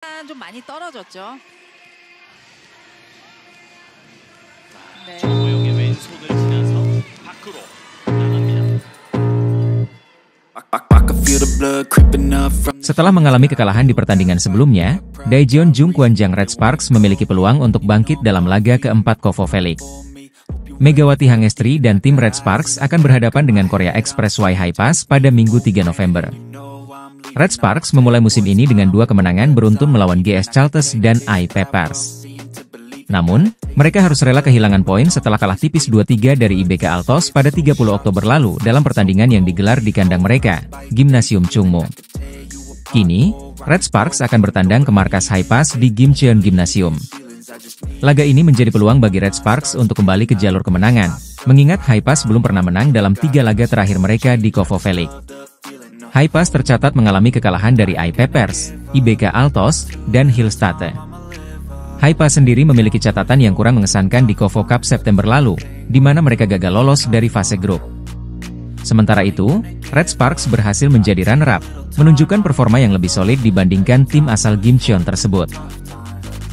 좀 많이 떨어졌죠. 네. 정호영의 왼손을 지나서 밖으로 나갑니다. Setelah mengalami kekalahan di pertandingan sebelumnya, Daejeon Jung Kwanjang Red Sparks memiliki peluang untuk bangkit dalam laga keempat Kovo Felix. Megawati Hangestri dan tim Red Sparks akan berhadapan dengan Korea Express Y High Pass pada Minggu 3 November. Red Sparks memulai musim ini dengan 2 kemenangan beruntun melawan GS Chalters dan I Peppers. Namun, mereka harus rela kehilangan poin setelah kalah tipis 2-3 dari IBK Altos pada 30 Oktober lalu dalam pertandingan yang digelar di kandang mereka, Gimnasium Chungmu. Kini, Red Sparks akan bertandang ke markas High Pass di Gimcheon Gymnasium. Laga ini menjadi peluang bagi Red Sparks untuk kembali ke jalur kemenangan, mengingat High Pass belum pernah menang dalam 3 laga terakhir mereka di Kovo Felix. High Pass tercatat mengalami kekalahan dari I Peppers, IBK Altos, dan Hillstate. High Pass sendiri memiliki catatan yang kurang mengesankan di Kovo Cup September lalu, di mana mereka gagal lolos dari fase grup. Sementara itu, Red Sparks berhasil menjadi runner-up, menunjukkan performa yang lebih solid dibandingkan tim asal Gimcheon tersebut.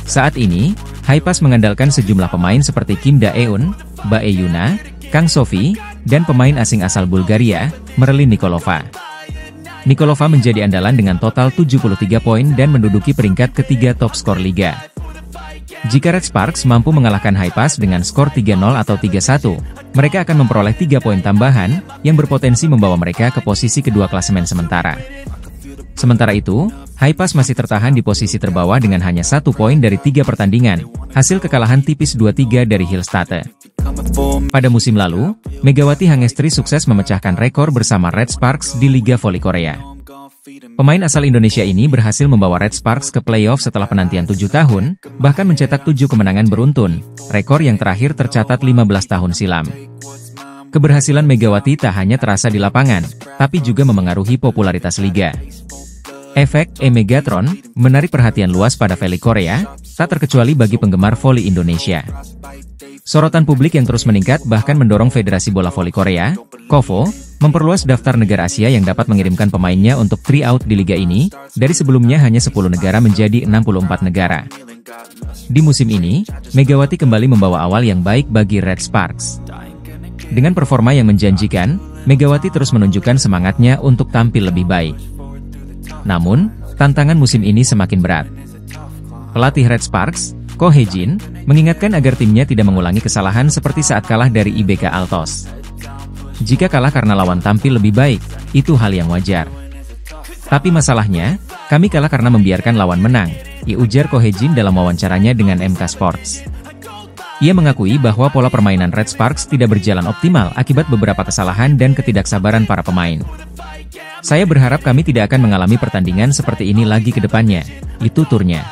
Saat ini, High Pass mengandalkan sejumlah pemain seperti Kim Da-eun, Bae Yuna, Kang Sofi, dan pemain asing asal Bulgaria, Merlin Nikolova. Nikolova menjadi andalan dengan total 73 poin dan menduduki peringkat ketiga top skor liga. Jika Red Sparks mampu mengalahkan High Pass dengan skor 3-0 atau 3-1, mereka akan memperoleh 3 poin tambahan, yang berpotensi membawa mereka ke posisi kedua klasemen sementara. Sementara itu, High Pass masih tertahan di posisi terbawah dengan hanya 1 poin dari 3 pertandingan, hasil kekalahan tipis 2-3 dari Hillstate. Pada musim lalu, Megawati Hangestri sukses memecahkan rekor bersama Red Sparks di Liga Voli Korea. Pemain asal Indonesia ini berhasil membawa Red Sparks ke playoff setelah penantian 7 tahun, bahkan mencetak 7 kemenangan beruntun, rekor yang terakhir tercatat 15 tahun silam. Keberhasilan Megawati tak hanya terasa di lapangan, tapi juga memengaruhi popularitas liga. Efek E-Megatron menarik perhatian luas pada voli Korea, tak terkecuali bagi penggemar voli Indonesia. Sorotan publik yang terus meningkat bahkan mendorong Federasi Bola Voli Korea, KOVO, memperluas daftar negara Asia yang dapat mengirimkan pemainnya untuk tryout di liga ini, dari sebelumnya hanya 10 negara menjadi 64 negara. Di musim ini, Megawati kembali membawa awal yang baik bagi Red Sparks. Dengan performa yang menjanjikan, Megawati terus menunjukkan semangatnya untuk tampil lebih baik. Namun, tantangan musim ini semakin berat. Pelatih Red Sparks, Ko Hye-jin, mengingatkan agar timnya tidak mengulangi kesalahan seperti saat kalah dari IBK Altos. Jika kalah karena lawan tampil lebih baik, itu hal yang wajar. Tapi masalahnya, kami kalah karena membiarkan lawan menang, ujar Ko Hye-jin dalam wawancaranya dengan MK Sports. Ia mengakui bahwa pola permainan Red Sparks tidak berjalan optimal akibat beberapa kesalahan dan ketidaksabaran para pemain. Saya berharap kami tidak akan mengalami pertandingan seperti ini lagi ke depannya, itu turnya.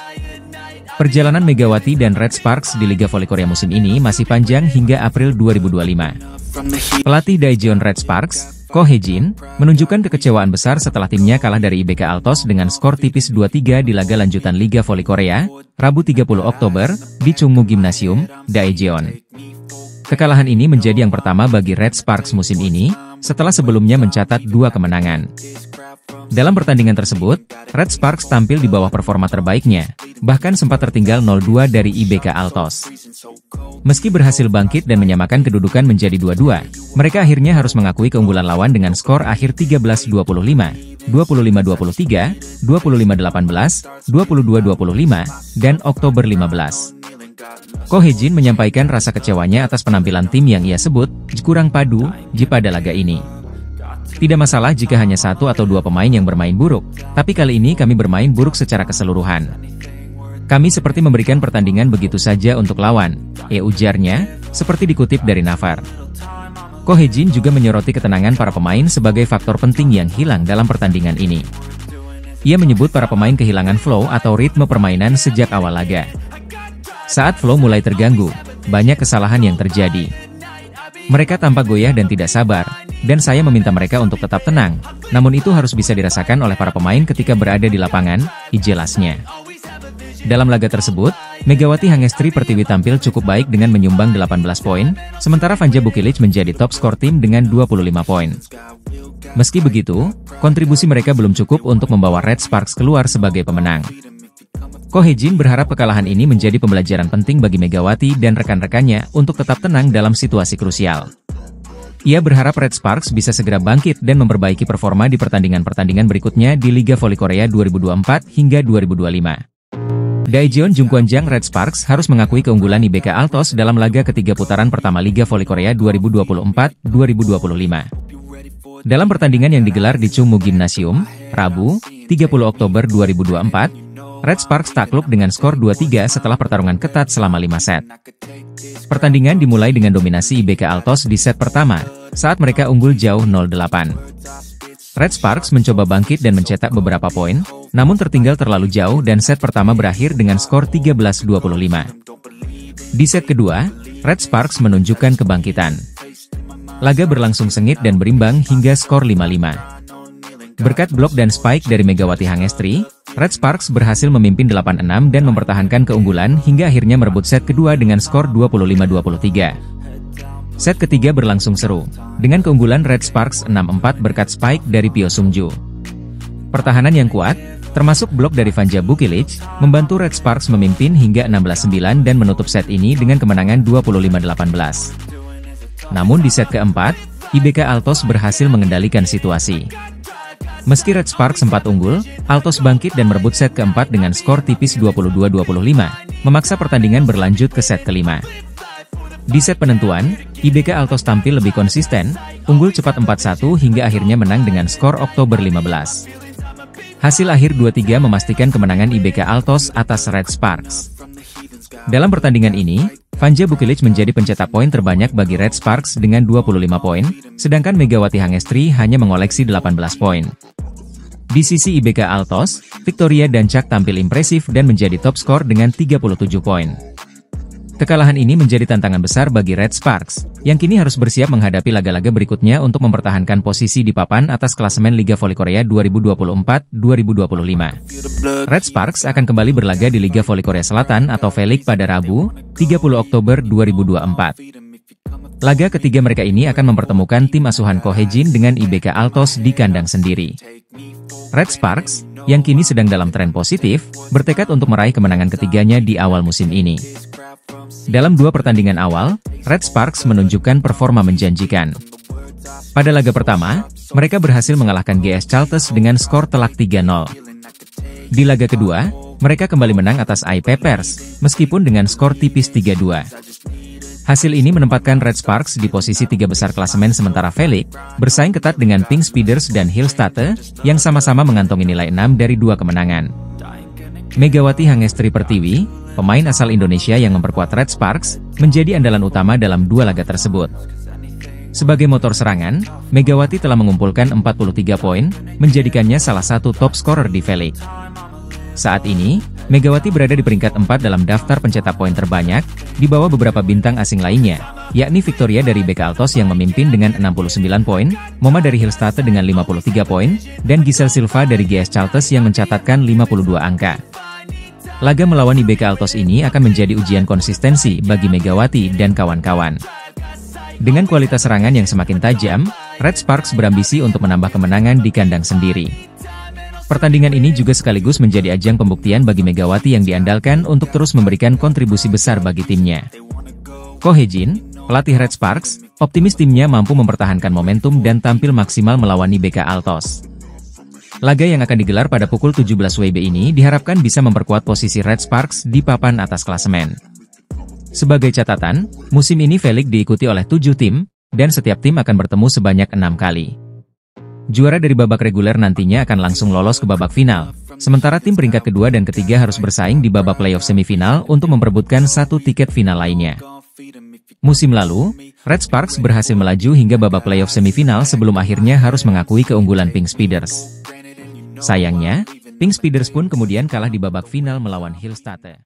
Perjalanan Megawati dan Red Sparks di Liga Voli Korea musim ini masih panjang hingga April 2025. Pelatih Daejeon Red Sparks, Ko Hye-jin, menunjukkan kekecewaan besar setelah timnya kalah dari IBK Altos dengan skor tipis 2-3 di laga lanjutan Liga Voli Korea, Rabu 30 Oktober, di Chungmu Gymnasium, Daejeon. Kekalahan ini menjadi yang pertama bagi Red Sparks musim ini, setelah sebelumnya mencatat 2 kemenangan. Dalam pertandingan tersebut, Red Sparks tampil di bawah performa terbaiknya, bahkan sempat tertinggal 0-2 dari IBK Altos. Meski berhasil bangkit dan menyamakan kedudukan menjadi 2-2, mereka akhirnya harus mengakui keunggulan lawan dengan skor akhir 13-25, 25-23, 25-18, 22-25, dan Oktober 15. Ko Hye-jin menyampaikan rasa kecewanya atas penampilan tim yang ia sebut kurang padu pada laga ini. Tidak masalah jika hanya 1 atau 2 pemain yang bermain buruk, tapi kali ini kami bermain buruk secara keseluruhan. Kami seperti memberikan pertandingan begitu saja untuk lawan, ujarnya, seperti dikutip dari Naver. Ko Hye-jin juga menyoroti ketenangan para pemain sebagai faktor penting yang hilang dalam pertandingan ini. Ia menyebut para pemain kehilangan flow atau ritme permainan sejak awal laga. Saat flow mulai terganggu, banyak kesalahan yang terjadi. Mereka tampak goyah dan tidak sabar, dan saya meminta mereka untuk tetap tenang, namun itu harus bisa dirasakan oleh para pemain ketika berada di lapangan, jelasnya. Dalam laga tersebut, Megawati Hangestri Pertiwi tampil cukup baik dengan menyumbang 18 poin, sementara Vanja Bukilic menjadi top skor tim dengan 25 poin. Meski begitu, kontribusi mereka belum cukup untuk membawa Red Sparks keluar sebagai pemenang. Ko Hye-jin berharap kekalahan ini menjadi pembelajaran penting bagi Megawati dan rekan-rekannya untuk tetap tenang dalam situasi krusial. Ia berharap Red Sparks bisa segera bangkit dan memperbaiki performa di pertandingan-pertandingan berikutnya di Liga Voli Korea 2024 hingga 2025. Daejeon Jungkwanjang Red Sparks harus mengakui keunggulan IBK Altos dalam laga ketiga putaran pertama Liga Voli Korea 2024-2025. Dalam pertandingan yang digelar di Chungmu Gymnasium, Rabu, 30 Oktober 2024, Red Sparks takluk dengan skor 2-3 setelah pertarungan ketat selama 5 set. Pertandingan dimulai dengan dominasi IBK Altos di set pertama, saat mereka unggul jauh 0-8. Red Sparks mencoba bangkit dan mencetak beberapa poin, namun tertinggal terlalu jauh dan set pertama berakhir dengan skor 13-25. Di set kedua, Red Sparks menunjukkan kebangkitan. Laga berlangsung sengit dan berimbang hingga skor 5-5. Berkat blok dan spike dari Megawati Hangestri, Red Sparks berhasil memimpin 8-6 dan mempertahankan keunggulan hingga akhirnya merebut set kedua dengan skor 25-23. Set ketiga berlangsung seru, dengan keunggulan Red Sparks 6-4 berkat spike dari Pyo Sung-ju. Pertahanan yang kuat, termasuk blok dari Vanja Bukilic, membantu Red Sparks memimpin hingga 16-9 dan menutup set ini dengan kemenangan 25-18. Namun di set keempat, IBK Altos berhasil mengendalikan situasi. Meski Red Sparks sempat unggul, Altos bangkit dan merebut set keempat dengan skor tipis 22-25, memaksa pertandingan berlanjut ke set kelima. Di set penentuan, IBK Altos tampil lebih konsisten, unggul cepat 4-1 hingga akhirnya menang dengan skor Oktober 15. Hasil akhir 2-3 memastikan kemenangan IBK Altos atas Red Sparks. Dalam pertandingan ini, Vanja Bukilic menjadi pencetak poin terbanyak bagi Red Sparks dengan 25 poin, sedangkan Megawati Hangestri hanya mengoleksi 18 poin. Di sisi IBK Altos, Victoria Dancak tampil impresif dan menjadi top skor dengan 37 poin. Kekalahan ini menjadi tantangan besar bagi Red Sparks, yang kini harus bersiap menghadapi laga-laga berikutnya untuk mempertahankan posisi di papan atas klasemen Liga Voli Korea 2024-2025. Red Sparks akan kembali berlaga di Liga Voli Korea Selatan atau V-League pada Rabu, 30 Oktober 2024. Laga ketiga mereka ini akan mempertemukan tim asuhan Ko Hye-jin dengan IBK Altos di kandang sendiri. Red Sparks, yang kini sedang dalam tren positif, bertekad untuk meraih kemenangan ketiganya di awal musim ini. Dalam dua pertandingan awal, Red Sparks menunjukkan performa menjanjikan. Pada laga pertama, mereka berhasil mengalahkan GS Chalters dengan skor telak 3-0. Di laga kedua, mereka kembali menang atas IP Pers, meskipun dengan skor tipis 3-2. Hasil ini menempatkan Red Sparks di posisi 3 besar klasemen sementara V-League, bersaing ketat dengan Pink Speeders dan Hillstate, yang sama-sama mengantongi nilai 6 dari 2 kemenangan. Megawati Hangestri Pertiwi, pemain asal Indonesia yang memperkuat Red Sparks, menjadi andalan utama dalam 2 laga tersebut. Sebagai motor serangan, Megawati telah mengumpulkan 43 poin, menjadikannya salah satu top scorer di V-League. Saat ini, Megawati berada di peringkat 4 dalam daftar pencetak poin terbanyak, di bawah beberapa bintang asing lainnya, yakni Victoria dari IBK Altos yang memimpin dengan 69 poin, Moma dari Hillstate dengan 53 poin, dan Giselle Silva dari GS Chalters yang mencatatkan 52 angka. Laga melawan IBK Altos ini akan menjadi ujian konsistensi bagi Megawati dan kawan-kawan. Dengan kualitas serangan yang semakin tajam, Red Sparks berambisi untuk menambah kemenangan di kandang sendiri. Pertandingan ini juga sekaligus menjadi ajang pembuktian bagi Megawati yang diandalkan untuk terus memberikan kontribusi besar bagi timnya. Ko Hye-jin, pelatih Red Sparks, optimis timnya mampu mempertahankan momentum dan tampil maksimal melawan IBK Altos. Laga yang akan digelar pada pukul 17 WIB ini diharapkan bisa memperkuat posisi Red Sparks di papan atas klasemen. Sebagai catatan, musim ini V-League diikuti oleh 7 tim, dan setiap tim akan bertemu sebanyak 6 kali. Juara dari babak reguler nantinya akan langsung lolos ke babak final, sementara tim peringkat kedua dan ketiga harus bersaing di babak playoff semifinal untuk memperebutkan 1 tiket final lainnya. Musim lalu, Red Sparks berhasil melaju hingga babak playoff semifinal sebelum akhirnya harus mengakui keunggulan Pink Speeders. Sayangnya, Pink Speeders pun kemudian kalah di babak final melawan Hillstate.